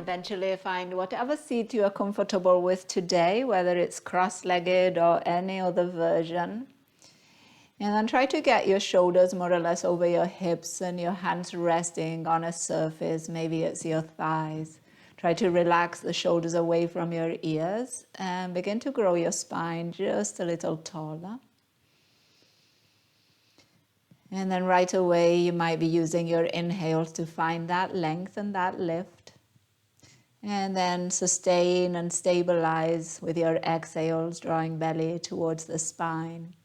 eventually find whatever seat you are comfortable with today, whether it's cross-legged or any other version. And then try to get your shoulders more or less over your hips and your hands resting on a surface. Maybe it's your thighs. Try to relax the shoulders away from your ears and begin to grow your spine just a little taller. And then right away, you might be using your inhales to find that length and that lift. And then sustain and stabilize with your exhales, drawing belly towards the spine.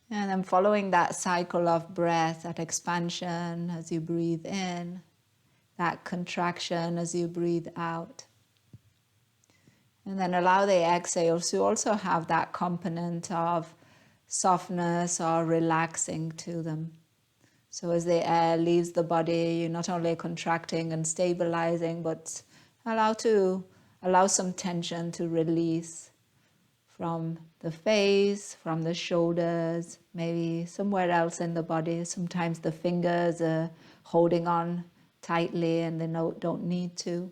And then following that cycle of breath, that expansion as you breathe in, that contraction as you breathe out. And then allow the exhales to also have that component of softness or relaxing to them. So as the air leaves the body, you're not only contracting and stabilizing, but allow some tension to release from the face, from the shoulders, maybe somewhere else in the body. Sometimes the fingers are holding on tightly and they don't need to.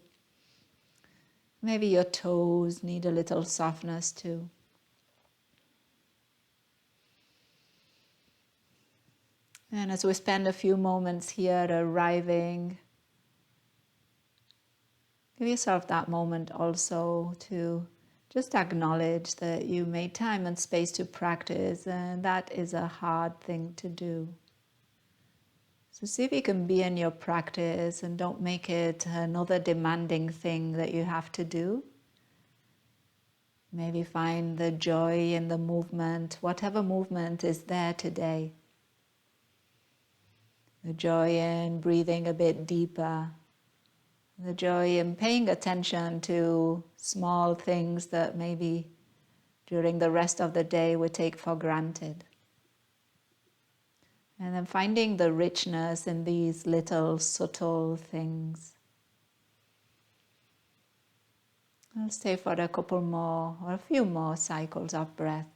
Maybe your toes need a little softness too. And as we spend a few moments here arriving, give yourself that moment also to just acknowledge that you made time and space to practice, and that is a hard thing to do. So see if you can be in your practice and don't make it another demanding thing that you have to do. Maybe find the joy in the movement, whatever movement is there today. The joy in breathing a bit deeper. The joy in paying attention to small things that maybe during the rest of the day we take for granted. And then finding the richness in these little subtle things. I'll stay for a couple more or a few more cycles of breath.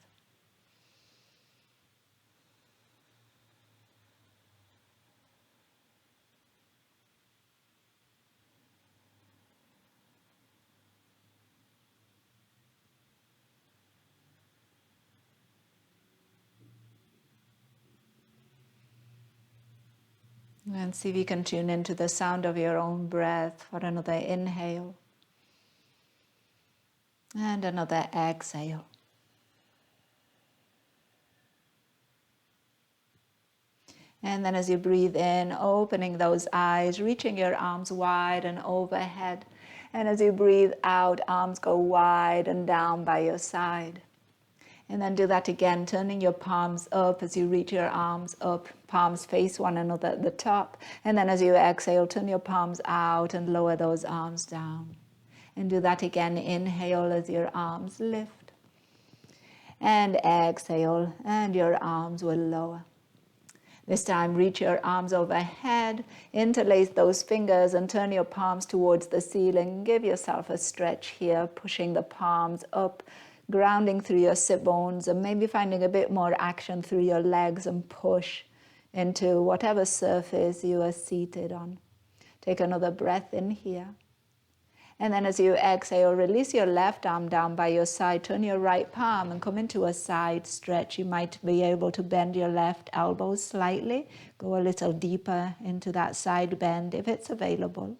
And see if you can tune into the sound of your own breath for another inhale. And another exhale. And then as you breathe in, opening those eyes, reaching your arms wide and overhead. And as you breathe out, arms go wide and down by your side. And then do that again, turning your palms up as you reach your arms up. Palms face one another at the top. And then as you exhale, turn your palms out and lower those arms down. And do that again. Inhale as your arms lift. And exhale, and your arms will lower. This time, reach your arms overhead, interlace those fingers and turn your palms towards the ceiling. Give yourself a stretch here, pushing the palms up, grounding through your sit bones, and maybe finding a bit more action through your legs and push into whatever surface you are seated on. Take another breath in here. And then as you exhale, release your left arm down by your side, turn your right palm and come into a side stretch. You might be able to bend your left elbow slightly, go a little deeper into that side bend if it's available.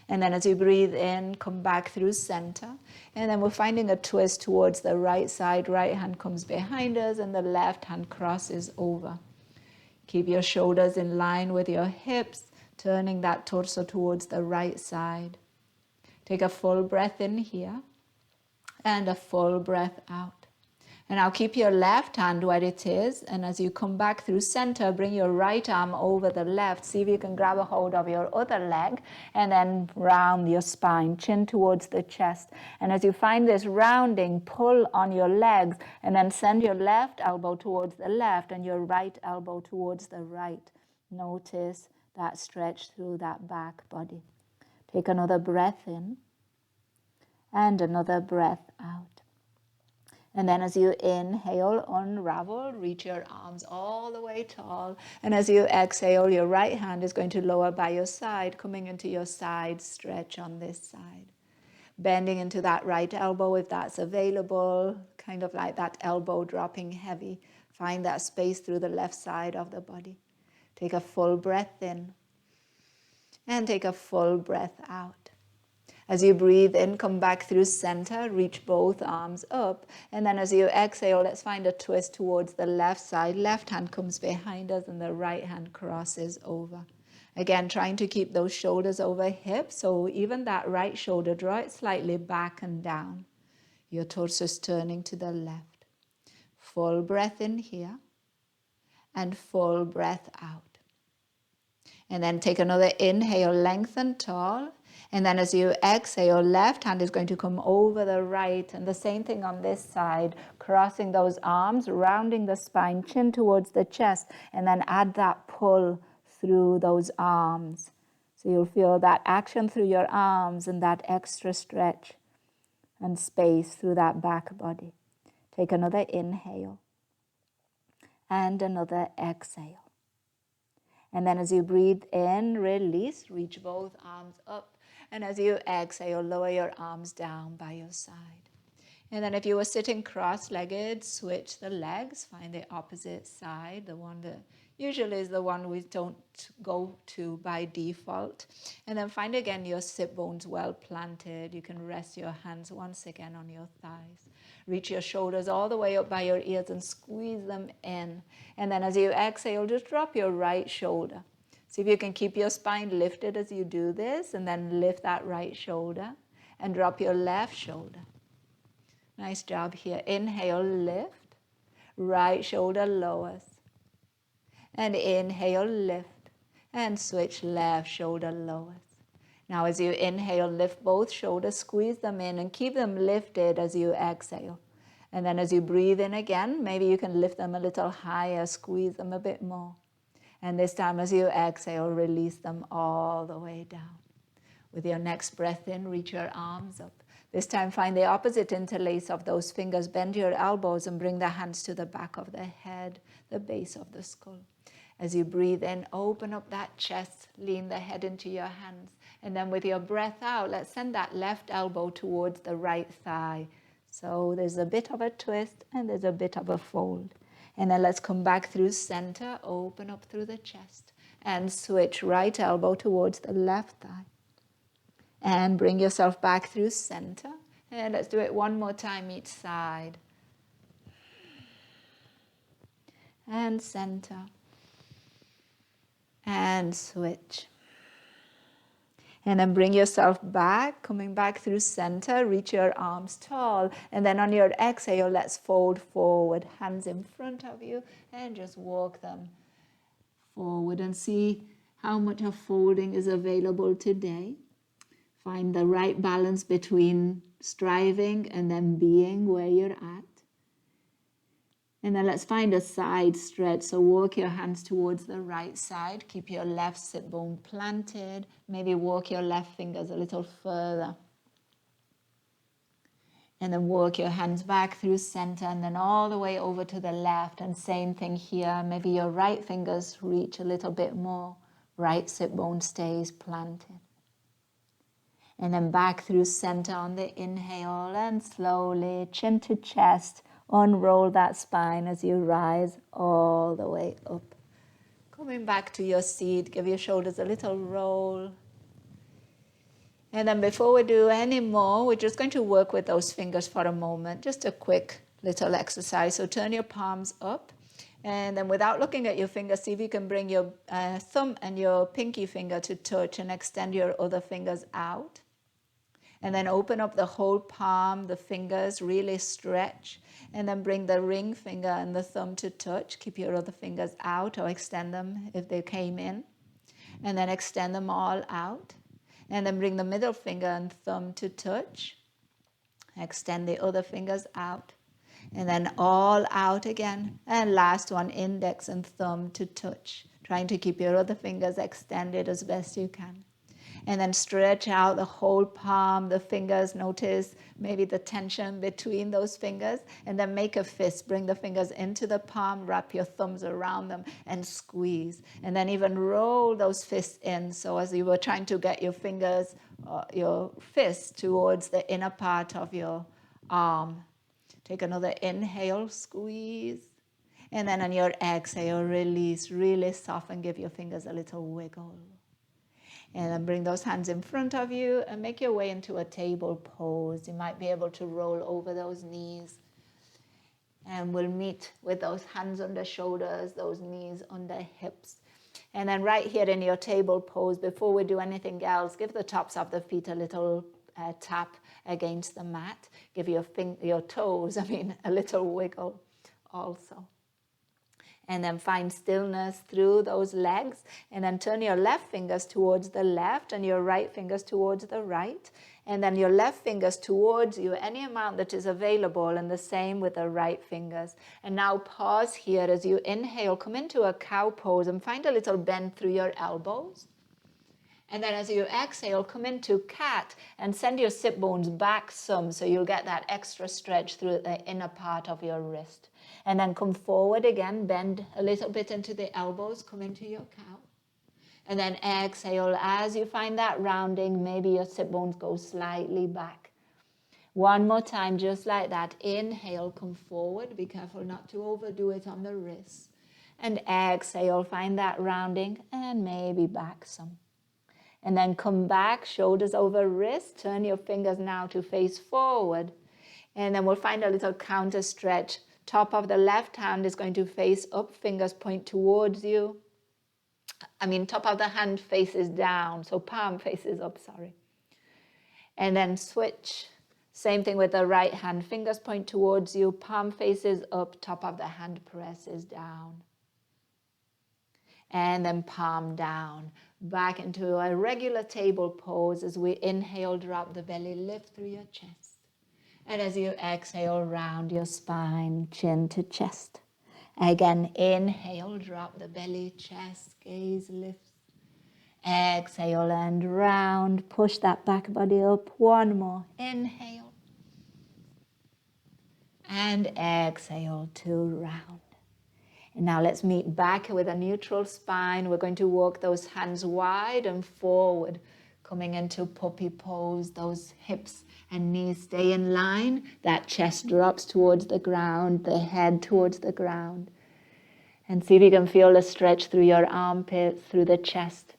And then as you breathe in, come back through center. And then we're finding a twist towards the right side. Right hand comes behind us and the left hand crosses over. Keep your shoulders in line with your hips, turning that torso towards the right side. Take a full breath in here and a full breath out. And now keep your left hand where it is. And as you come back through center, bring your right arm over the left. See if you can grab a hold of your other leg and then round your spine, chin towards the chest. And as you find this rounding, pull on your legs and then send your left elbow towards the left and your right elbow towards the right. Notice that stretch through that back body. Take another breath in and another breath out. And then as you inhale, unravel, reach your arms all the way tall. And as you exhale, your right hand is going to lower by your side, coming into your side stretch on this side. Bending into that right elbow if that's available, kind of like that elbow dropping heavy. Find that space through the left side of the body. Take a full breath in and take a full breath out. As you breathe in, come back through center, reach both arms up. And then as you exhale, let's find a twist towards the left side. Left hand comes behind us and the right hand crosses over. Again, trying to keep those shoulders over hips. So even that right shoulder, draw it slightly back and down. Your torso is turning to the left. Full breath in here and full breath out. And then take another inhale, lengthen tall. And then as you exhale, left hand is going to come over the right. And the same thing on this side, crossing those arms, rounding the spine, chin towards the chest. And then add that pull through those arms. So you'll feel that action through your arms and that extra stretch and space through that back body. Take another inhale and another exhale. And then as you breathe in, release, reach both arms up. And as you exhale, lower your arms down by your side. And then if you were sitting cross-legged, switch the legs, find the opposite side, the one that usually is the one we don't go to by default. And then find again your sit bones well planted. You can rest your hands once again on your thighs. Reach your shoulders all the way up by your ears and squeeze them in. And then as you exhale, just drop your right shoulder. See if you can keep your spine lifted as you do this, and then lift that right shoulder and drop your left shoulder. Nice job here. Inhale, lift. Right shoulder lowers. And inhale, lift. And switch, left shoulder lowers. Now as you inhale, lift both shoulders, squeeze them in and keep them lifted as you exhale. And then as you breathe in again, maybe you can lift them a little higher, squeeze them a bit more. And this time as you exhale, release them all the way down. With your next breath in, reach your arms up. This time find the opposite interlace of those fingers. Bend your elbows and bring the hands to the back of the head, the base of the skull. As you breathe in, open up that chest, lean the head into your hands. And then with your breath out, let's send that left elbow towards the right thigh. So there's a bit of a twist and there's a bit of a fold. And then let's come back through center, open up through the chest, and switch right elbow towards the left thigh. And bring yourself back through center. And let's do it one more time each side. And center. And switch. And then bring yourself back, coming back through center, reach your arms tall. And then on your exhale, let's fold forward, hands in front of you, and just walk them forward and see how much of folding is available today. Find the right balance between striving and then being where you're at. And then let's find a side stretch. So walk your hands towards the right side. Keep your left sit bone planted. Maybe walk your left fingers a little further. And then walk your hands back through center and then all the way over to the left. And same thing here. Maybe your right fingers reach a little bit more. Right sit bone stays planted. And then back through center on the inhale and slowly chin to chest. Unroll that spine as you rise all the way up. Coming back to your seat, give your shoulders a little roll. And then before we do any more, we're just going to work with those fingers for a moment. Just a quick little exercise. So turn your palms up. And then without looking at your fingers, see if you can bring your thumb and your pinky finger to touch and extend your other fingers out. And then open up the whole palm, the fingers, really stretch. And then bring the ring finger and the thumb to touch. Keep your other fingers out or extend them if they came in. And then extend them all out. And then bring the middle finger and thumb to touch. Extend the other fingers out. And then all out again. And last one, index and thumb to touch. Trying to keep your other fingers extended as best you can. And then stretch out the whole palm, the fingers. Notice maybe the tension between those fingers. And then make a fist. Bring the fingers into the palm, wrap your thumbs around them, and squeeze. And then even roll those fists in. So as you were trying to get your fingers, your fists towards the inner part of your arm. Take another inhale, squeeze. And then on your exhale, release, really soften, give your fingers a little wiggle. And then bring those hands in front of you and make your way into a table pose. You might be able to roll over those knees. And we'll meet with those hands on the shoulders, those knees on the hips. And then right here in your table pose, before we do anything else, give the tops of the feet a little tap against the mat. Give your toes, a little wiggle also. And then find stillness through those legs. And then turn your left fingers towards the left and your right fingers towards the right. And then your left fingers towards you, any amount that is available, and the same with the right fingers. And now pause here as you inhale, come into a cow pose and find a little bend through your elbows. And then as you exhale, come into cat and send your sit bones back some so you'll get that extra stretch through the inner part of your wrist. And then come forward again, bend a little bit into the elbows, come into your cow. And then exhale, as you find that rounding, maybe your sit bones go slightly back. One more time, just like that. Inhale, come forward. Be careful not to overdo it on the wrists. And exhale, find that rounding and maybe back some. And then come back, shoulders over wrist. Turn your fingers now to face forward. And then we'll find a little counter stretch. Top of the left hand is going to face up, fingers point towards you. Top of the hand faces down, so palm faces up, sorry. And then switch. Same thing with the right hand, fingers point towards you, palm faces up, top of the hand presses down. And then palm down. Back into a regular table pose. As we inhale, drop the belly, lift through your chest. And as you exhale, round your spine, chin to chest. Again, inhale, drop the belly, chest, gaze lifts. Exhale and round, push that back body up. One more, inhale. And exhale to round. And now let's meet back with a neutral spine. We're going to walk those hands wide and forward, coming into puppy pose. Those hips and knees stay in line. That chest drops towards the ground, the head towards the ground. And see if you can feel a stretch through your armpits, through the chest.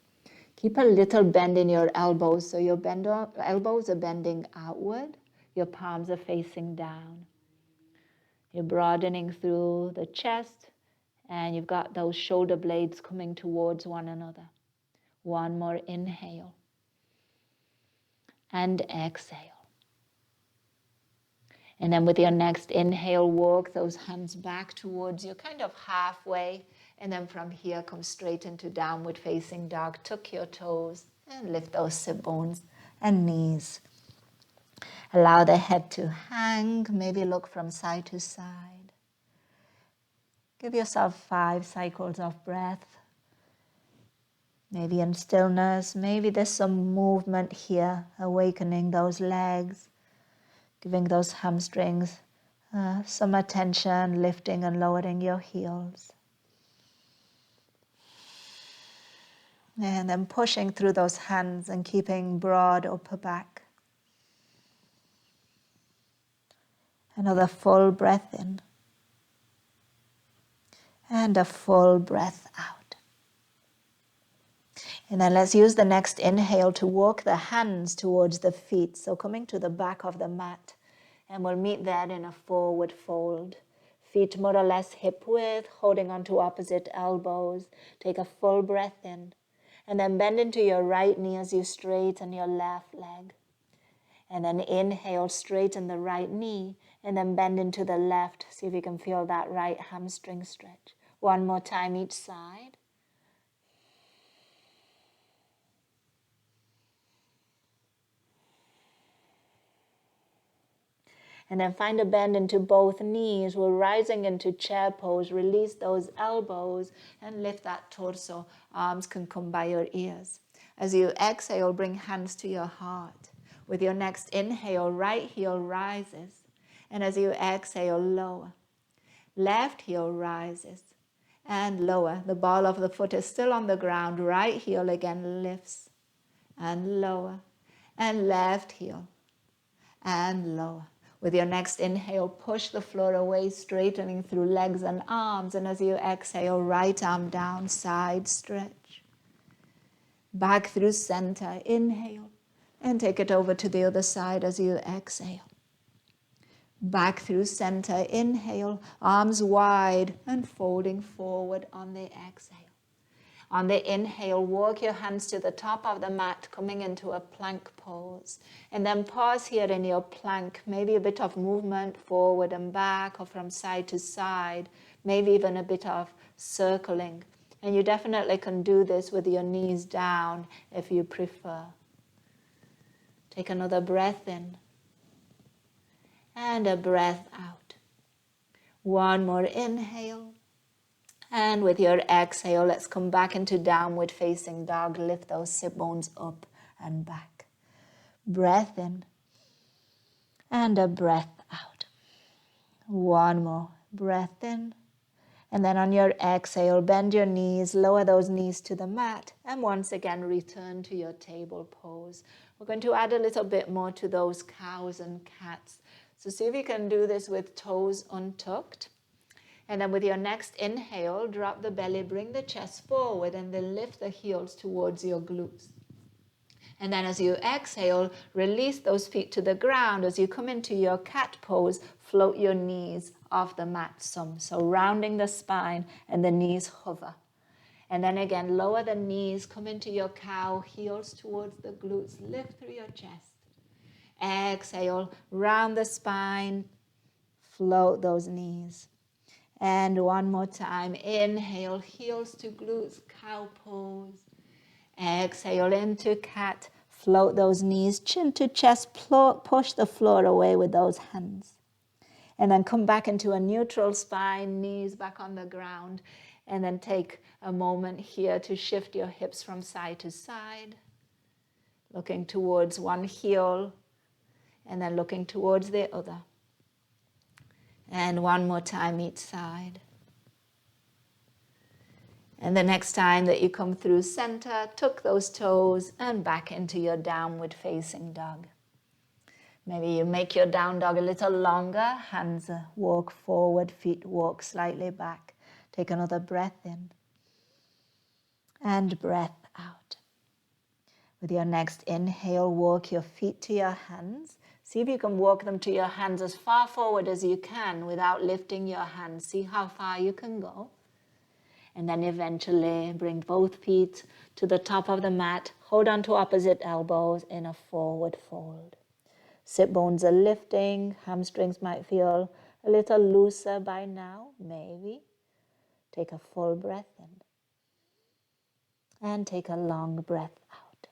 Keep a little bend in your elbows. So your elbows are bending outward. Your palms are facing down. You're broadening through the chest. And you've got those shoulder blades coming towards one another. One more inhale. And exhale. And then with your next inhale, walk those hands back towards you, kind of halfway. And then from here, come straight into downward facing dog. Tuck your toes and lift those sit bones and knees. Allow the head to hang. Maybe look from side to side. Give yourself 5 cycles of breath. Maybe in stillness. Maybe there's some movement here, awakening those legs. Giving those hamstrings some attention, lifting and lowering your heels. And then pushing through those hands and keeping broad upper back. Another full breath in. And a full breath out. And then let's use the next inhale to walk the hands towards the feet. So coming to the back of the mat. And we'll meet that in a forward fold. Feet more or less hip width, holding onto opposite elbows. Take a full breath in. And then bend into your right knee as you straighten your left leg. And then inhale, straighten the right knee. And then bend into the left. See if you can feel that right hamstring stretch. One more time each side. And then find a bend into both knees. We're rising into chair pose. Release those elbows and lift that torso. Arms can come by your ears. As you exhale, bring hands to your heart. With your next inhale, right heel rises. And as you exhale, lower. Left heel rises and lower. The ball of the foot is still on the ground. Right heel again lifts and lower. And left heel and lower. With your next inhale, push the floor away, straightening through legs and arms. And as you exhale, right arm down, side stretch. Back through center, inhale. And take it over to the other side as you exhale. Back through center, inhale, arms wide and folding forward on the exhale. On the inhale, walk your hands to the top of the mat, coming into a plank pose. And then pause here in your plank, maybe a bit of movement forward and back or from side to side, maybe even a bit of circling. And you definitely can do this with your knees down if you prefer. Take another breath in. And a breath out. One more inhale. And with your exhale, let's come back into downward facing dog. Lift those sit bones up and back. Breath in. And a breath out. One more. Breath in. And then on your exhale, bend your knees, lower those knees to the mat, and once again return to your table pose. We're going to add a little bit more to those cows and cats. So see if you can do this with toes untucked. And then with your next inhale, drop the belly, bring the chest forward, and then lift the heels towards your glutes. And then as you exhale, release those feet to the ground. As you come into your cat pose, float your knees off the mat some. So rounding the spine and the knees hover. And then again, lower the knees, come into your cow, heels towards the glutes, lift through your chest. Exhale, round the spine, float those knees. And one more time, inhale, heels to glutes, cow pose. Exhale into cat, float those knees, chin to chest, push the floor away with those hands. And then come back into a neutral spine, knees back on the ground. And then take a moment here to shift your hips from side to side. Looking towards one heel and then looking towards the other. And one more time each side. And the next time that you come through center, tuck those toes and back into your downward facing dog. Maybe you make your down dog a little longer. Hands walk forward, feet walk slightly back. Take another breath in. And breath out. With your next inhale, walk your feet to your hands. See if you can walk them to your hands as far forward as you can without lifting your hands. See how far you can go. And then eventually bring both feet to the top of the mat. Hold on to opposite elbows in a forward fold. Sit bones are lifting. Hamstrings might feel a little looser by now, maybe. Take a full breath in. And take a long breath out.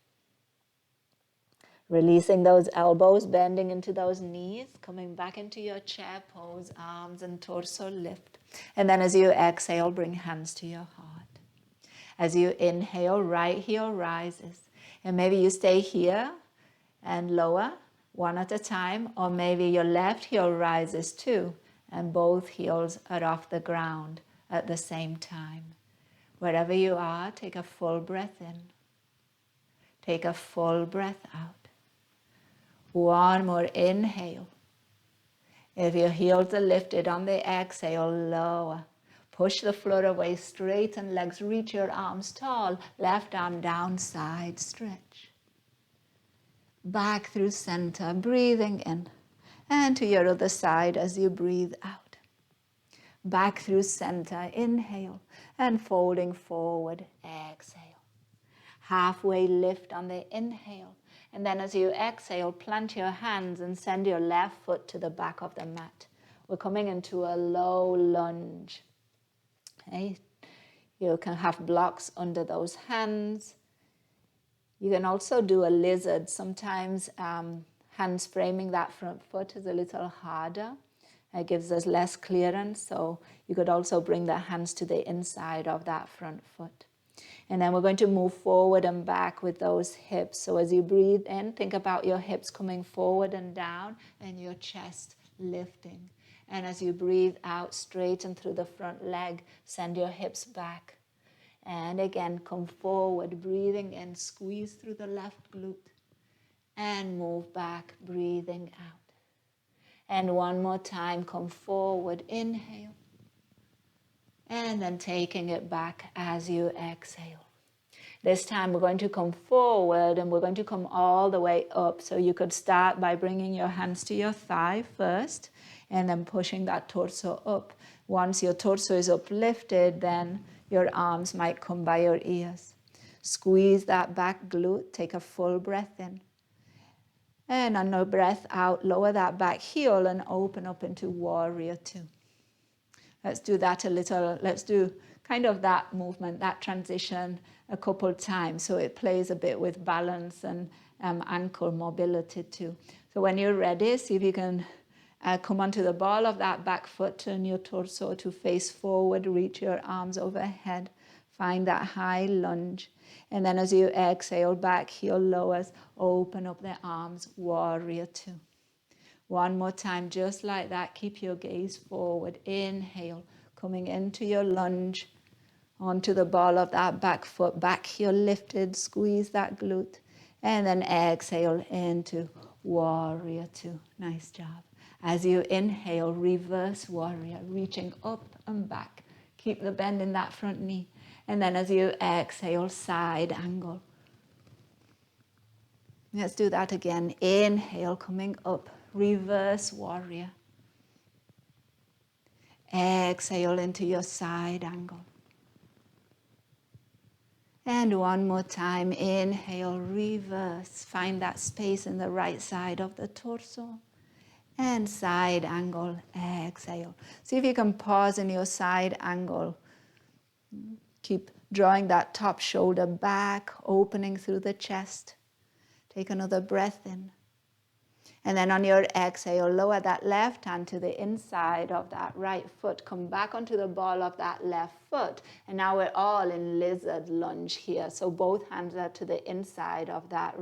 Releasing those elbows, bending into those knees, coming back into your chair pose, arms and torso lift. And then as you exhale, bring hands to your heart. As you inhale, right heel rises. And maybe you stay here and lower, one at a time, or maybe your left heel rises too, and both heels are off the ground at the same time. Wherever you are, take a full breath in. Take a full breath out. One more inhale. If your heels are lifted on the exhale, lower. Push the floor away, straighten legs, reach your arms tall. Left arm down, side stretch. Back through center, breathing in. And to your other side as you breathe out. Back through center, inhale. And folding forward, exhale. Halfway lift on the inhale. And then as you exhale, plant your hands and send your left foot to the back of the mat. We're coming into a low lunge. Okay? You can have blocks under those hands. You can also do a lizard. Sometimes hands framing that front foot is a little harder. It gives us less clearance. So you could also bring the hands to the inside of that front foot. And then we're going to move forward and back with those hips. So as you breathe in, think about your hips coming forward and down and your chest lifting. And as you breathe out, straighten through the front leg, send your hips back. And again, come forward, breathing in, squeeze through the left glute. And move back, breathing out. And one more time, come forward, inhale. And then taking it back as you exhale. This time we're going to come forward and we're going to come all the way up. So you could start by bringing your hands to your thigh first and then pushing that torso up. Once your torso is uplifted, then your arms might come by your ears. Squeeze that back glute, take a full breath in. And on your breath out, lower that back heel and open up into warrior two. Let's do that a little. Let's do kind of that movement, that transition a couple times so it plays a bit with balance and ankle mobility too. So when you're ready, see if you can come onto the ball of that back foot, turn your torso to face forward, reach your arms overhead, find that high lunge. And then as you exhale, back heel lowers, open up the arms, warrior two. One more time, just like that, keep your gaze forward. Inhale, coming into your lunge, onto the ball of that back foot, back heel lifted, squeeze that glute. And then exhale into warrior two. Nice job. As you inhale, reverse warrior, reaching up and back. Keep the bend in that front knee. And then as you exhale, side angle. Let's do that again. Inhale, coming up, reverse warrior. Exhale into your side angle. And one more time, inhale, reverse. Find that space in the right side of the torso. And side angle, exhale. See if you can pause in your side angle. Keep drawing that top shoulder back, opening through the chest. Take another breath in. And then on your exhale, lower that left hand to the inside of that right foot. Come back onto the ball of that left foot. And now we're all in lizard lunge here. So both hands are to the inside of that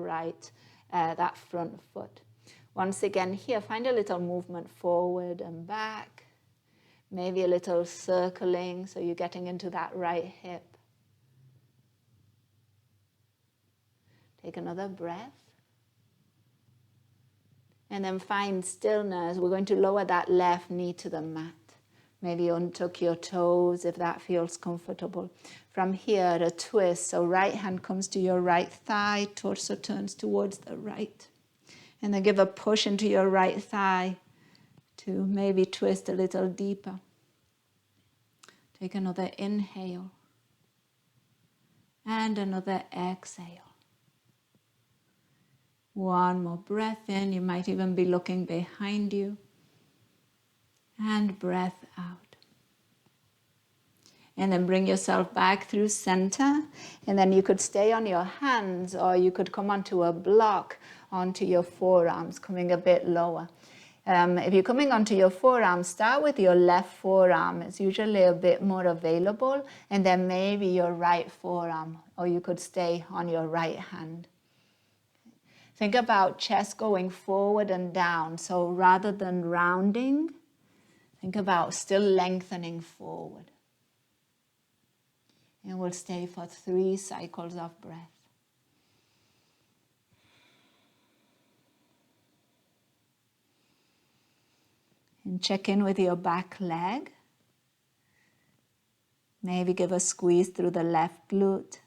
that front foot. Once again here, find a little movement forward and back. Maybe a little circling, so you're getting into that right hip. Take another breath. And then find stillness. We're going to lower that left knee to the mat. Maybe untuck your toes if that feels comfortable. From here, a twist. So right hand comes to your right thigh, torso turns towards the right. And then give a push into your right thigh to maybe twist a little deeper. Take another inhale. And another exhale. One more breath in. You might even be looking behind you. And breath out. And then bring yourself back through center. And then you could stay on your hands or you could come onto a block onto your forearms, coming a bit lower. If you're coming onto your forearm, start with your left forearm. It's usually a bit more available. And then maybe your right forearm. Or you could stay on your right hand. Think about chest going forward and down. So rather than rounding, think about still lengthening forward. And we'll stay for 3 cycles of breath. And check in with your back leg. Maybe give a squeeze through the left glute.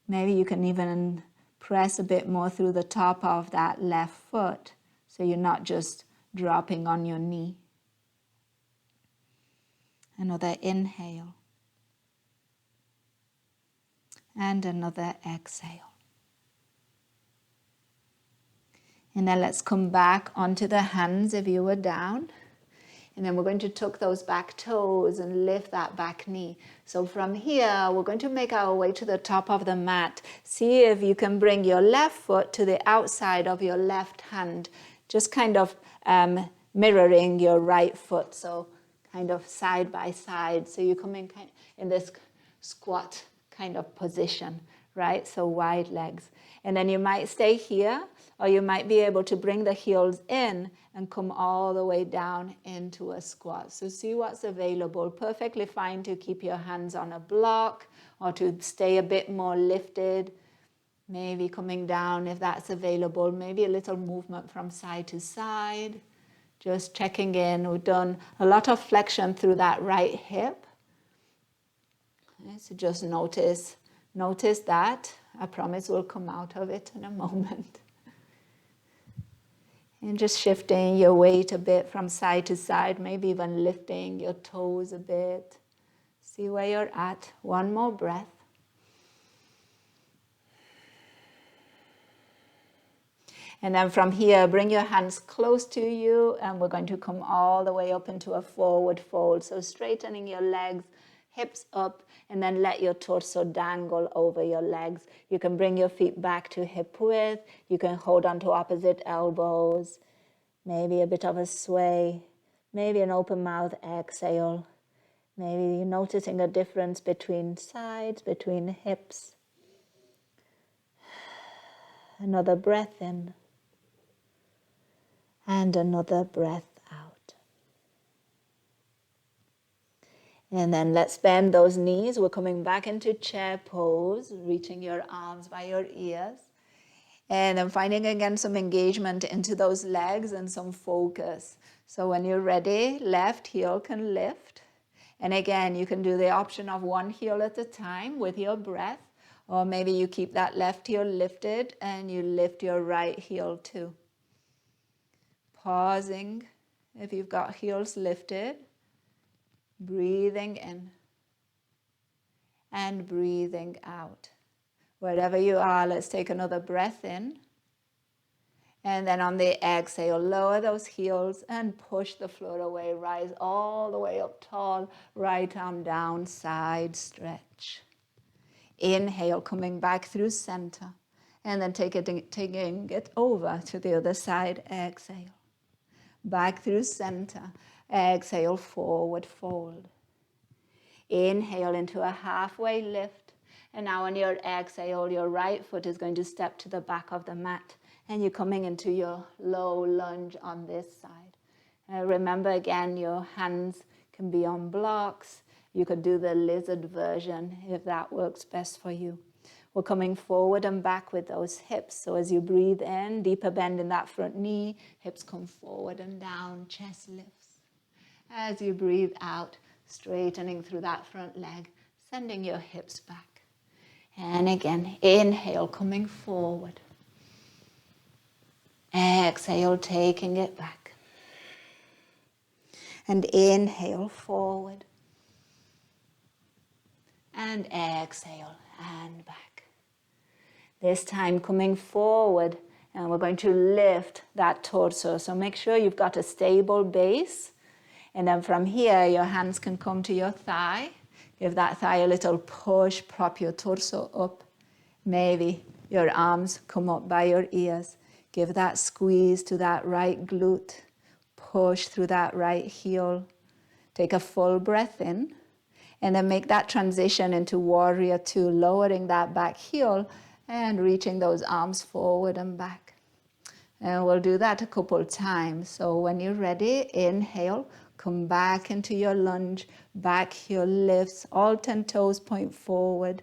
Maybe you can even press a bit more through the top of that left foot so you're not just dropping on your knee. Another inhale. And another exhale. And then let's come back onto the hands if you were down. And then we're going to tuck those back toes and lift that back knee. So from here, we're going to make our way to the top of the mat. See if you can bring your left foot to the outside of your left hand, just kind of mirroring your right foot. So kind of side by side. So you're coming in this squat kind of position, right? So wide legs. And then you might stay here, or you might be able to bring the heels in and come all the way down into a squat. So see what's available. Perfectly fine to keep your hands on a block or to stay a bit more lifted. Maybe coming down if that's available. Maybe a little movement from side to side. Just checking in. We've done a lot of flexion through that right hip. Okay, so just notice that. I promise we'll come out of it in a moment. And just shifting your weight a bit from side to side, maybe even lifting your toes a bit. See where you're at. One more breath. And then from here, bring your hands close to you, and we're going to come all the way up into a forward fold. So straightening your legs, hips up, and then let your torso dangle over your legs. You can bring your feet back to hip width. You can hold on to opposite elbows. Maybe a bit of a sway. Maybe an open mouth exhale. Maybe you're noticing a difference between sides, between hips. Another breath in. And another breath out. And then let's bend those knees. We're coming back into chair pose, reaching your arms by your ears. And I'm finding again some engagement into those legs and some focus. So when you're ready, left heel can lift. And again, you can do the option of one heel at a time with your breath. Or maybe you keep that left heel lifted and you lift your right heel too. Pausing if you've got heels lifted, breathing in and breathing out. Wherever you are, let's take another breath in. And then on the exhale, lower those heels and push the floor away. Rise all the way up tall, right arm down, side stretch. Inhale, coming back through center. And then taking it over to the other side, exhale. Back through center. Exhale, forward fold. Inhale into a halfway lift. And now on your exhale, your right foot is going to step to the back of the mat. And you're coming into your low lunge on this side. Remember again, your hands can be on blocks. You could do the lizard version if that works best for you. We're coming forward and back with those hips. So as you breathe in, deeper bend in that front knee, hips come forward and down, chest lifts. As you breathe out, straightening through that front leg, sending your hips back. And again, inhale, coming forward. Exhale, taking it back. And inhale, forward. And exhale, and back. This time coming forward, and we're going to lift that torso. So make sure you've got a stable base. And then from here, your hands can come to your thigh. Give that thigh a little push, prop your torso up. Maybe your arms come up by your ears. Give that squeeze to that right glute. Push through that right heel. Take a full breath in. And then make that transition into warrior two, lowering that back heel and reaching those arms forward and back. And we'll do that a couple times. So when you're ready, inhale, come back into your lunge, back heel lifts, all 10 toes point forward.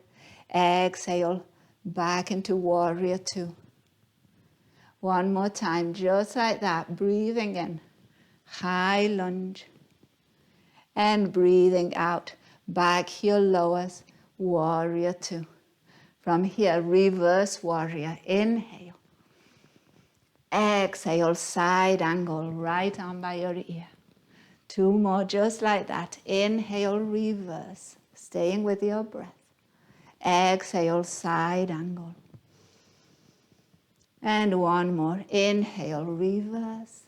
Exhale, back into warrior two. One more time, just like that, breathing in, high lunge, and breathing out, back heel lowers, warrior two. From here, reverse warrior, inhale. Exhale, side angle, right arm by your ear. Two more, just like that. Inhale, reverse, staying with your breath. Exhale, side angle. And one more, inhale, reverse.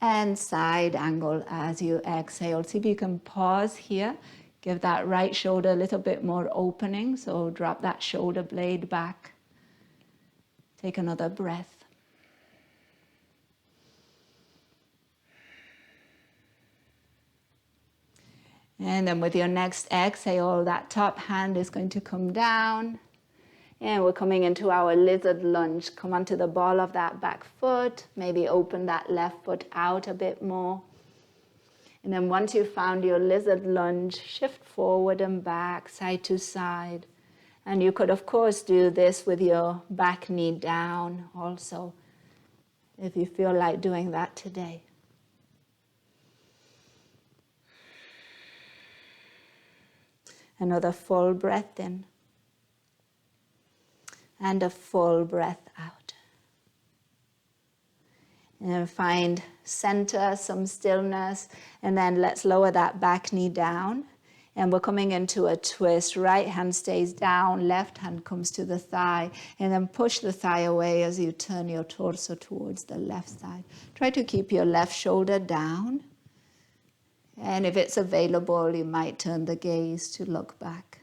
And side angle as you exhale. See if you can pause here. Give that right shoulder a little bit more opening. So drop that shoulder blade back. Take another breath. And then with your next exhale, that top hand is going to come down. And we're coming into our lizard lunge. Come onto the ball of that back foot. Maybe open that left foot out a bit more. And then once you've found your lizard lunge, shift forward and back, side to side. And you could, of course, do this with your back knee down also, if you feel like doing that today. Another full breath in. And a full breath out. And find center, some stillness. And then let's lower that back knee down. And we're coming into a twist. Right hand stays down, left hand comes to the thigh. And then push the thigh away as you turn your torso towards the left side. Try to keep your left shoulder down. And if it's available, you might turn the gaze to look back.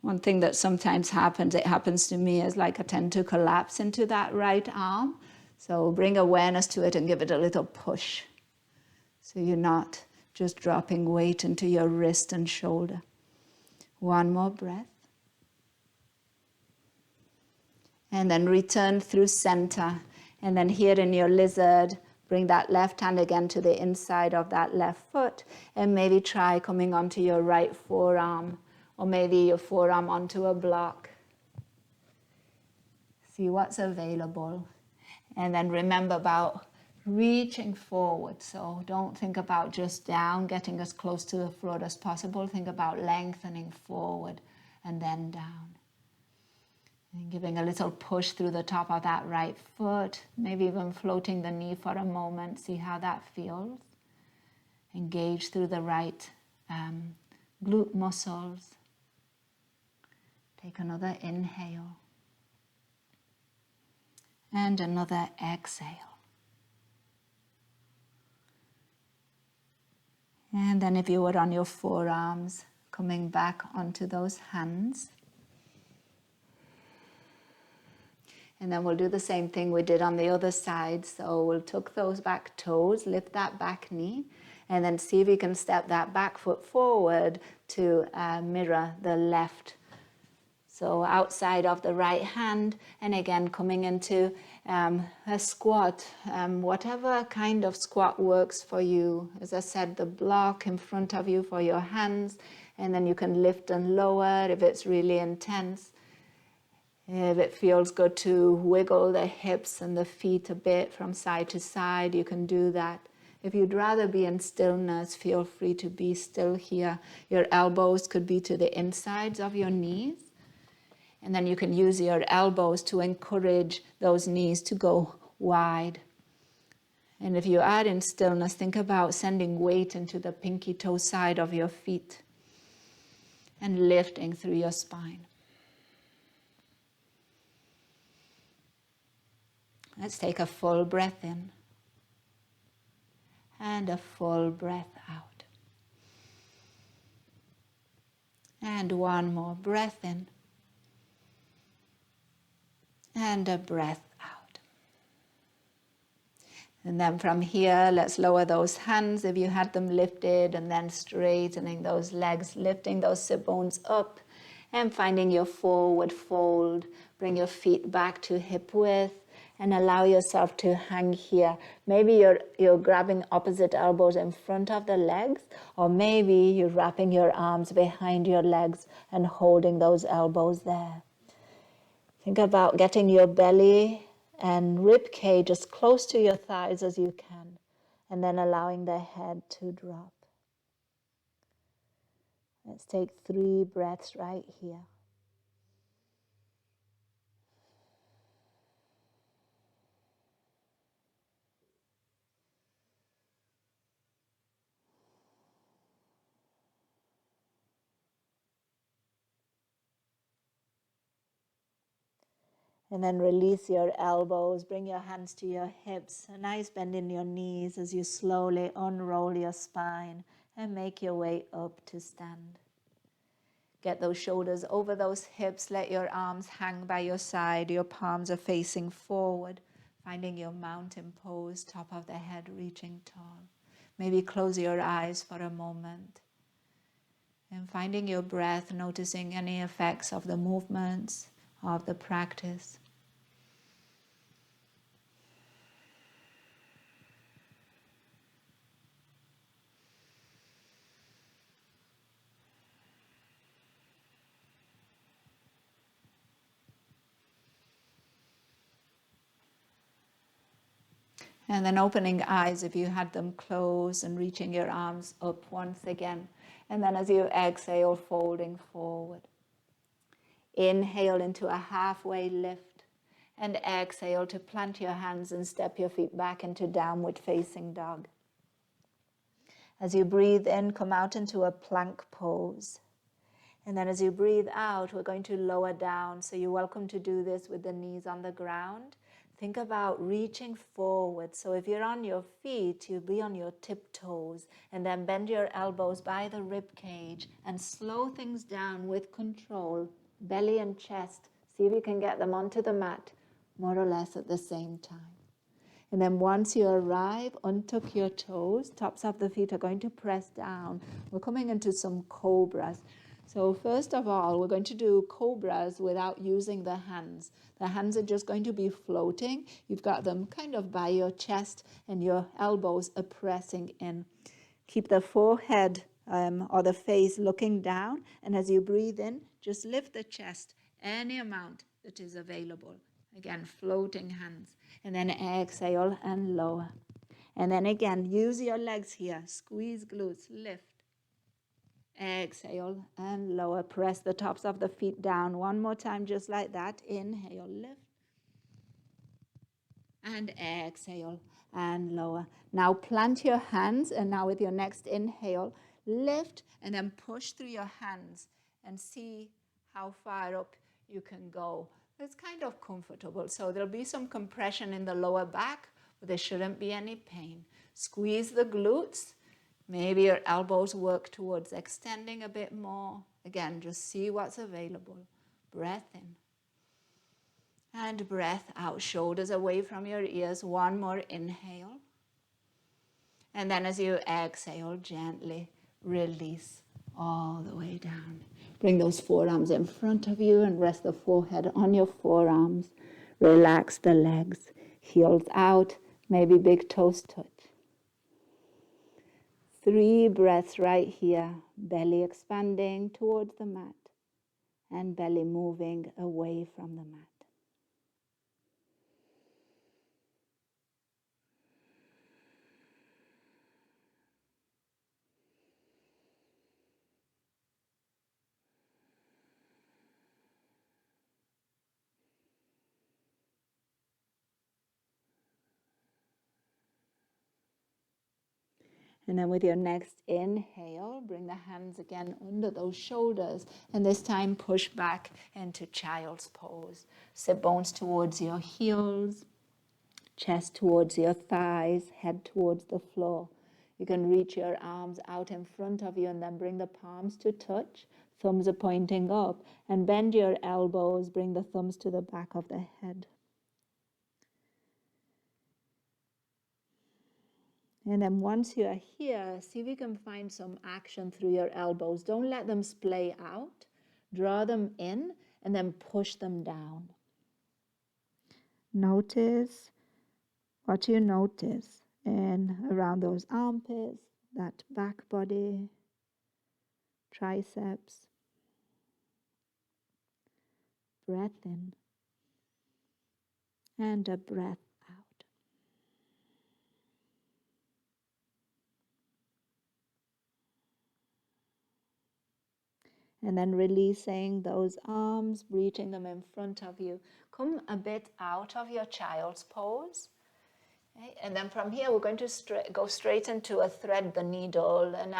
One thing that sometimes happens, it happens to me, is like I tend to collapse into that right arm. So bring awareness to it and give it a little push. So you're not just dropping weight into your wrist and shoulder. One more breath. And then return through center. And then here in your lizard, bring that left hand again to the inside of that left foot. And maybe try coming onto your right forearm. Or maybe your forearm onto a block. See what's available. And then remember about reaching forward. So don't think about just down, getting as close to the floor as possible. Think about lengthening forward and then down. And giving a little push through the top of that right foot. Maybe even floating the knee for a moment. See how that feels. Engage through the right glute muscles. Take another inhale. And another exhale. And then if you were on your forearms, coming back onto those hands. And then we'll do the same thing we did on the other side. So we'll tuck those back toes, lift that back knee, and then see if you can step that back foot forward to mirror the left. So outside of the right hand, and again coming into a squat, whatever kind of squat works for you. As I said, the block in front of you for your hands, and then you can lift and lower if it's really intense. If it feels good to wiggle the hips and the feet a bit from side to side, you can do that. If you'd rather be in stillness, feel free to be still here. Your elbows could be to the insides of your knees. And then you can use your elbows to encourage those knees to go wide. And if you are in stillness, think about sending weight into the pinky toe side of your feet and lifting through your spine. Let's take a full breath in and a full breath out. And one more breath in. And a breath out. And then from here, let's lower those hands if you had them lifted, and then straightening those legs, lifting those sit bones up and finding your forward fold. Bring your feet back to hip width and allow yourself to hang here. Maybe you're grabbing opposite elbows in front of the legs, or maybe you're wrapping your arms behind your legs and holding those elbows there. Think about getting your belly and rib cage as close to your thighs as you can, and then allowing the head to drop. Let's take 3 breaths right here. And then release your elbows, bring your hands to your hips, a nice bend in your knees as you slowly unroll your spine and make your way up to stand. Get those shoulders over those hips, let your arms hang by your side, your palms are facing forward, finding your mountain pose, top of the head reaching tall. Maybe close your eyes for a moment and finding your breath, noticing any effects of the movements of the practice. And then opening eyes if you had them closed and reaching your arms up once again. And then as you exhale, folding forward. Inhale into a halfway lift. And exhale to plant your hands and step your feet back into downward facing dog. As you breathe in, come out into a plank pose. And then as you breathe out, we're going to lower down. So you're welcome to do this with the knees on the ground. Think about reaching forward. So if you're on your feet, you'll be on your tiptoes, and then bend your elbows by the rib cage and slow things down with control, belly and chest. See if you can get them onto the mat more or less at the same time. And then once you arrive, untuck your toes. Tops of the feet are going to press down. We're coming into some cobras. So first of all, we're going to do cobras without using the hands. The hands are just going to be floating. You've got them kind of by your chest and your elbows are pressing in. Keep the forehead or the face looking down. And as you breathe in, just lift the chest any amount that is available. Again, floating hands. And then exhale and lower. And then again, use your legs here. Squeeze glutes, lift. Exhale and lower. Press the tops of the feet down. One more time, just like that. Inhale, lift. And exhale and lower. Now plant your hands, and now with your next inhale, lift and then push through your hands and see how far up you can go. It's kind of comfortable. So there'll be some compression in the lower back, but there shouldn't be any pain. Squeeze the glutes. Maybe your elbows work towards extending a bit more. Again, just see what's available. Breath in. And breath out. Shoulders away from your ears. One more inhale. And then as you exhale, gently release all the way down. Bring those forearms in front of you and rest the forehead on your forearms. Relax the legs. Heels out. Maybe big toes touch. 3 breaths right here, belly expanding towards the mat and belly moving away from the mat. And then with your next inhale, bring the hands again under those shoulders. And this time push back into child's pose. Sit bones towards your heels, chest towards your thighs, head towards the floor. You can reach your arms out in front of you and then bring the palms to touch. Thumbs are pointing up. And bend your elbows, bring the thumbs to the back of the head. And then once you are here, see if you can find some action through your elbows. Don't let them splay out. Draw them in and then push them down. Notice what you notice and around those armpits, that back body, triceps. Breath in and a breath out. And then releasing those arms, reaching them in front of you. Come a bit out of your child's pose. Okay? And then from here, we're going to go straight into a thread the needle. And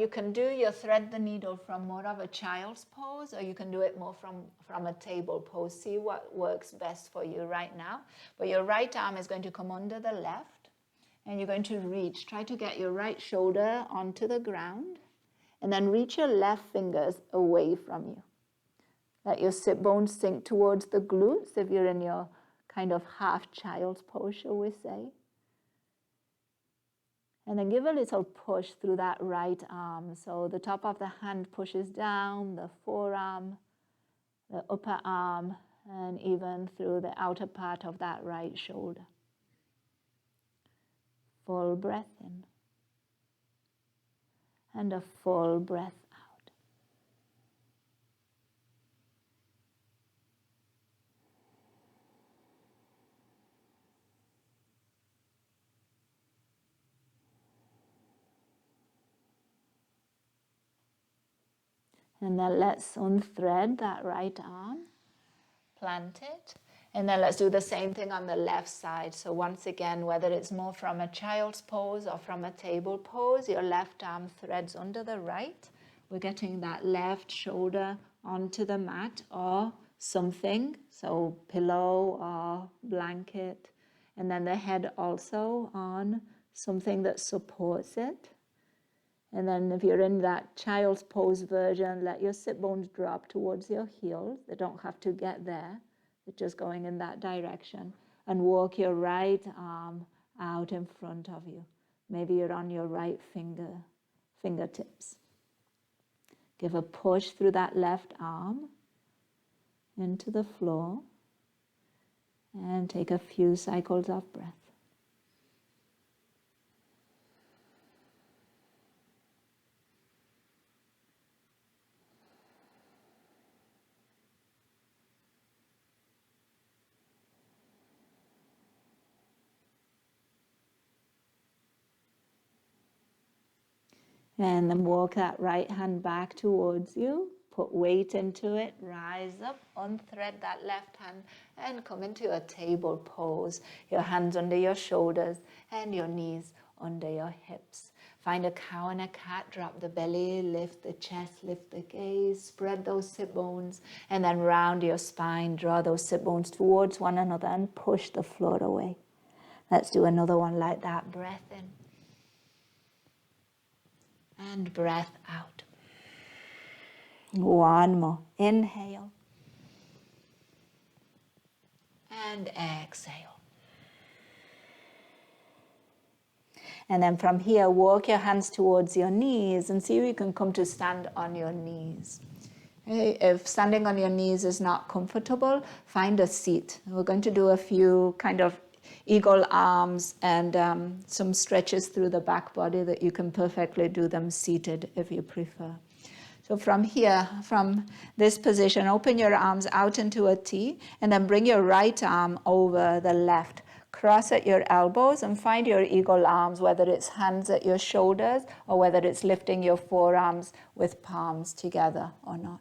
you can do your thread the needle from more of a child's pose, or you can do it more from a table pose. See what works best for you right now. But your right arm is going to come under the left, and you're going to reach. Try to get your right shoulder onto the ground. And then reach your left fingers away from you. Let your sit bones sink towards the glutes if you're in your kind of half child's pose, shall we say. And then give a little push through that right arm. So the top of the hand pushes down, the forearm, the upper arm, and even through the outer part of that right shoulder. Full breath in. And a full breath out. And then let's unthread that right arm. Plant it. And then let's do the same thing on the left side. So once again, whether it's more from a child's pose or from a table pose, your left arm threads under the right. We're getting that left shoulder onto the mat or something, so pillow or blanket. And then the head also on something that supports it. And then if you're in that child's pose version, let your sit bones drop towards your heels. They don't have to get there. They're just going in that direction. And walk your right arm out in front of you. Maybe you're on your right fingertips. Give a push through that left arm into the floor. And take a few cycles of breath. And then walk that right hand back towards you. Put weight into it. Rise up. Unthread that left hand and come into a table pose. Your hands under your shoulders and your knees under your hips. Find a cow and a cat. Drop the belly. Lift the chest. Lift the gaze. Spread those sit bones. And then round your spine. Draw those sit bones towards one another and push the floor away. Let's do another one like that. Breath in. And breath out. One more. Inhale. And exhale. And then from here, walk your hands towards your knees and see if you can come to stand on your knees. Okay, if standing on your knees is not comfortable, find a seat. We're going to do a few kind of eagle arms and some stretches through the back body that you can perfectly do them seated if you prefer. So from here, from this position, open your arms out into a T and then bring your right arm over the left. Cross at your elbows and find your eagle arms, whether it's hands at your shoulders or whether it's lifting your forearms with palms together or not.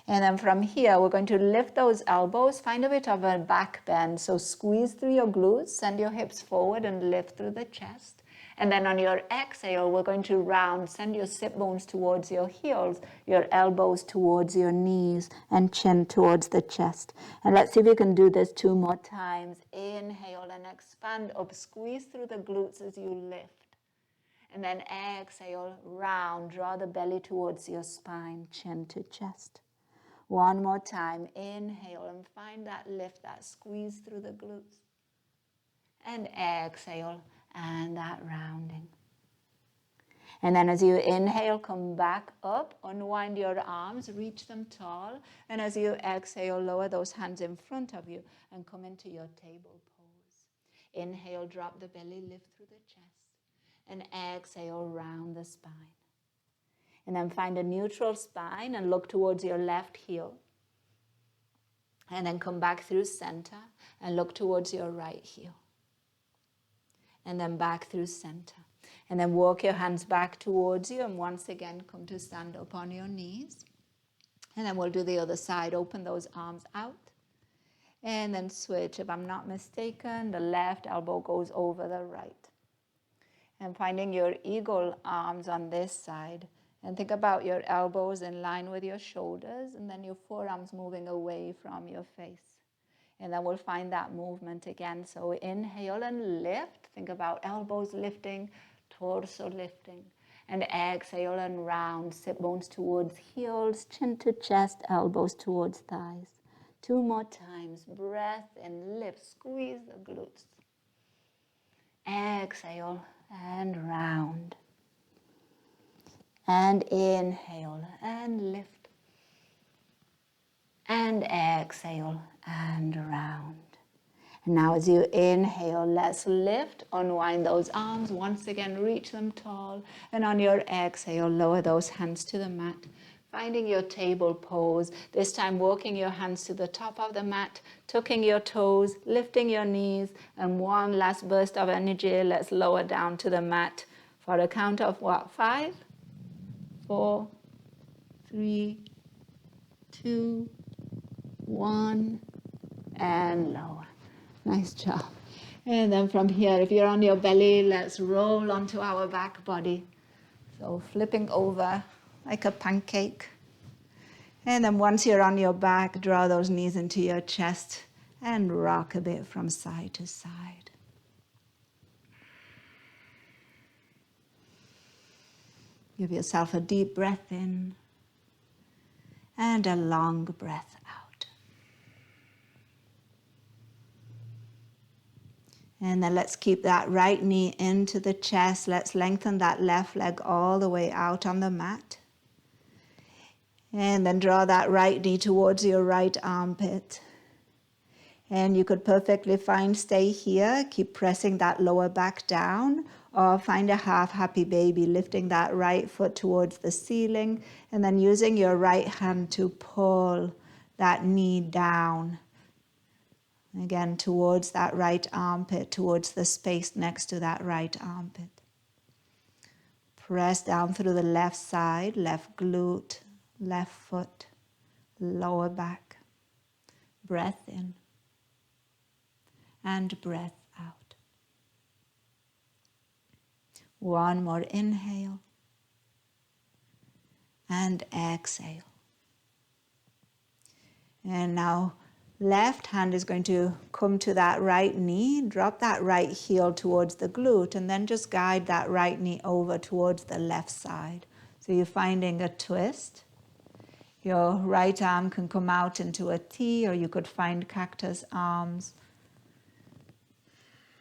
And then from here, we're going to lift those elbows, find a bit of a back bend. So squeeze through your glutes, send your hips forward and lift through the chest. And then on your exhale, we're going to round, send your sit bones towards your heels, your elbows towards your knees, and chin towards the chest. And let's see if you can do this 2 more times. Inhale and expand up, squeeze through the glutes as you lift. And then exhale, round, draw the belly towards your spine, chin to chest. One more time, inhale and find that lift, that squeeze through the glutes. And exhale, and that rounding. And then as you inhale, come back up, unwind your arms, reach them tall. And as you exhale, lower those hands in front of you and come into your table pose. Inhale, drop the belly, lift through the chest. And exhale, round the spine. And then find a neutral spine and look towards your left heel. And then come back through center and look towards your right heel. And then back through center. And then walk your hands back towards you and once again come to stand up on your knees. And then we'll do the other side. Open those arms out. And then switch. If I'm not mistaken, the left elbow goes over the right. And finding your eagle arms on this side. And think about your elbows in line with your shoulders and then your forearms moving away from your face. And then we'll find that movement again. So inhale and lift. Think about elbows lifting, torso lifting. And exhale and round. Sit bones towards heels, chin to chest, elbows towards thighs. 2 more times. Breath and lift. Squeeze the glutes. Exhale and round. And inhale and lift. And exhale and round. And now as you inhale, let's lift, unwind those arms. Once again, reach them tall. And on your exhale, lower those hands to the mat. Finding your table pose. This time walking your hands to the top of the mat, tucking your toes, lifting your knees. And one last burst of energy. Let's lower down to the mat for a count of what? 5, 4, 3, 2, 1, and lower. Nice job. And then from here, if you're on your belly, let's roll onto our back body. So flipping over like a pancake. And then once you're on your back, draw those knees into your chest and rock a bit from side to side. Give yourself a deep breath in and a long breath out. And then let's keep that right knee into the chest. Let's lengthen that left leg all the way out on the mat. And then draw that right knee towards your right armpit. And you could perfectly fine stay here. Keep pressing that lower back down. Or find a half happy baby, lifting that right foot towards the ceiling. And then using your right hand to pull that knee down. Again, towards that right armpit, towards the space next to that right armpit. Press down through the left side, left glute, left foot, lower back. Breath in and breath out. One more inhale and exhale. And now left hand is going to come to that right knee, drop that right heel towards the glute, and then just guide that right knee over towards the left side. So you're finding a twist. Your right arm can come out into a T, or you could find cactus arms.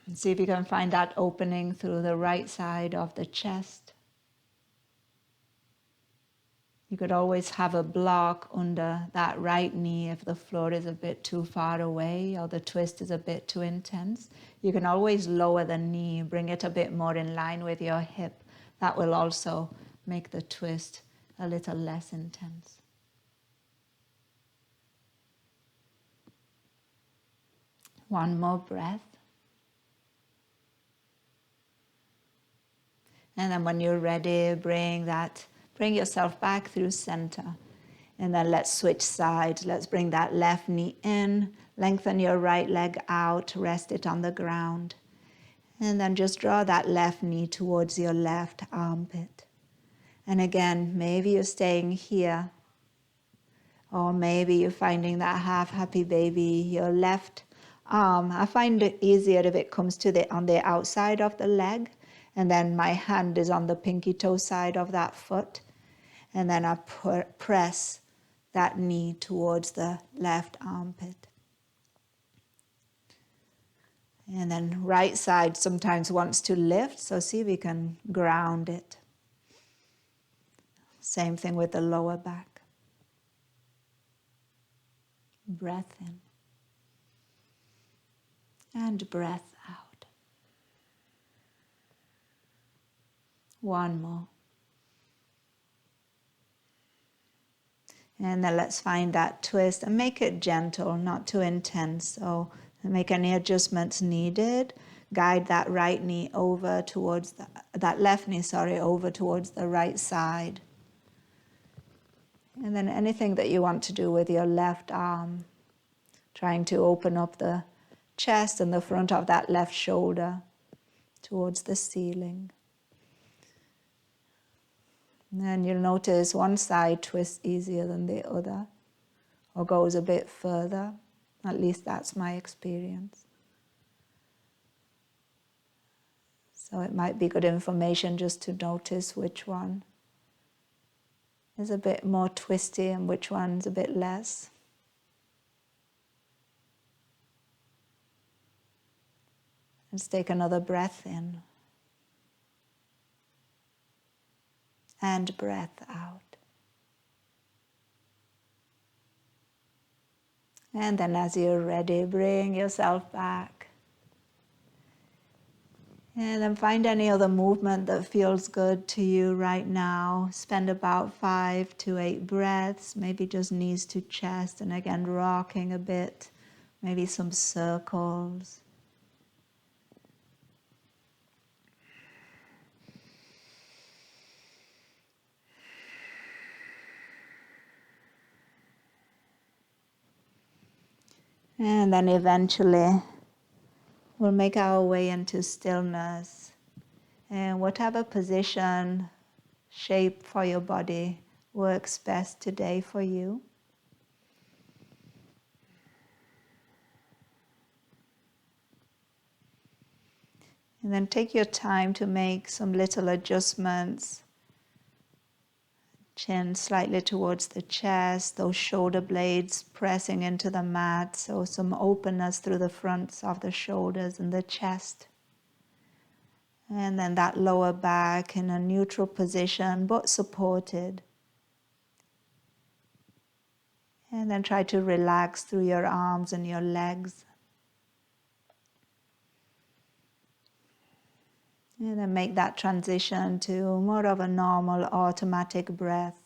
And see if you can find that opening through the right side of the chest. You could always have a block under that right knee if the floor is a bit too far away or the twist is a bit too intense. You can always lower the knee, bring it a bit more in line with your hip. That will also make the twist a little less intense. One more breath. And then when you're ready, bring yourself back through center. And then let's switch sides. Let's bring that left knee in, lengthen your right leg out, rest it on the ground. And then just draw that left knee towards your left armpit. And again, maybe you're staying here. Or maybe you're finding that half happy baby, your left arm. I find it easier if it comes on the outside of the leg. And then my hand is on the pinky toe side of that foot. And then I press that knee towards the left armpit. And then right side sometimes wants to lift, so see if we can ground it. Same thing with the lower back. Breath in. And breath out. One more. And then let's find that twist and make it gentle, not too intense. So make any adjustments needed. Guide that right knee over towards that left knee, over towards the right side. And then anything that you want to do with your left arm, trying to open up the chest and the front of that left shoulder towards the ceiling. And then you'll notice one side twists easier than the other, or goes a bit further. At least that's my experience. So it might be good information just to notice which one is a bit more twisty and which one's a bit less. Let's take another breath in. and breath out. And then as you're ready, bring yourself back. And then find any other movement that feels good to you right now. Spend about 5 to 8 breaths, maybe just knees to chest, and again rocking a bit, maybe some circles. And then eventually we'll make our way into stillness. And whatever position, shape for your body works best today for you. And then take your time to make some little adjustments. Chin slightly towards the chest, those shoulder blades pressing into the mat, so some openness through the fronts of the shoulders and the chest. And then that lower back in a neutral position but supported. And then try to relax through your arms and your legs. And then make that transition to more of a normal automatic breath.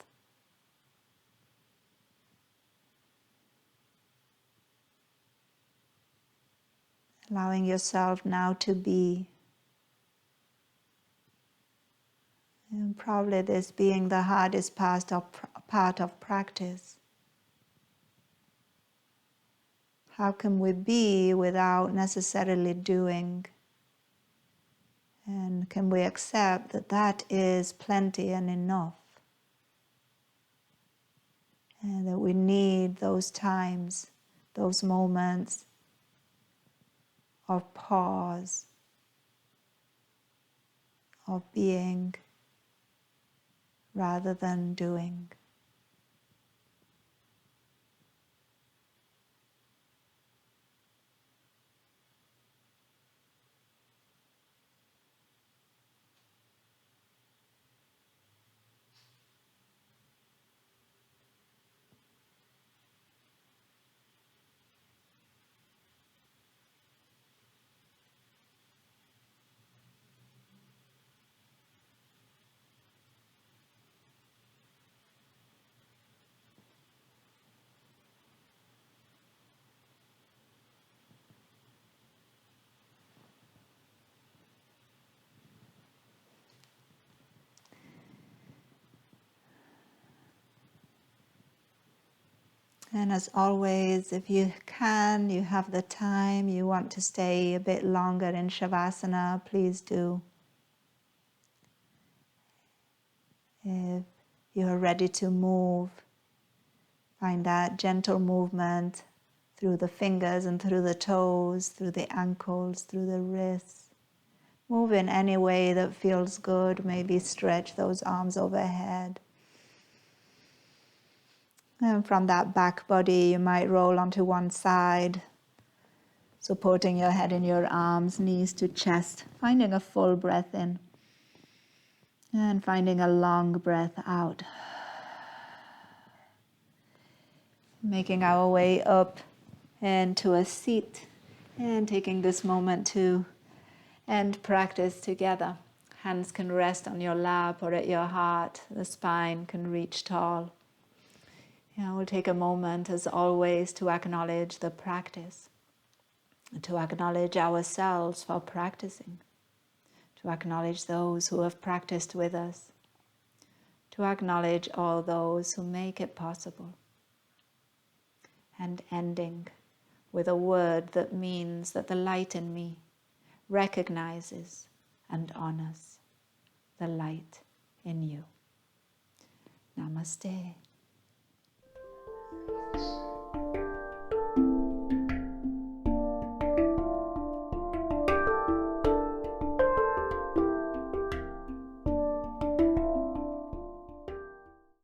Allowing yourself now to be. And probably this being the hardest part of practice. How can we be without necessarily doing? And can we accept that that is plenty and enough? And that we need those times, those moments of pause, of being rather than doing. And as always, if you can, you have the time, you want to stay a bit longer in Shavasana, please do. If you are ready to move, find that gentle movement through the fingers and through the toes, through the ankles, through the wrists. Move in any way that feels good. Maybe stretch those arms overhead. And from that back body, you might roll onto one side, supporting your head in your arms, knees to chest, finding a full breath in, and finding a long breath out. Making our way up into a seat, and taking this moment to end practice together. Hands can rest on your lap or at your heart. The spine can reach tall. We'll take a moment, as always, to acknowledge the practice, to acknowledge ourselves for practicing, to acknowledge those who have practiced with us, to acknowledge all those who make it possible. And ending with a word that means that the light in me recognizes and honors the light in you. Namaste.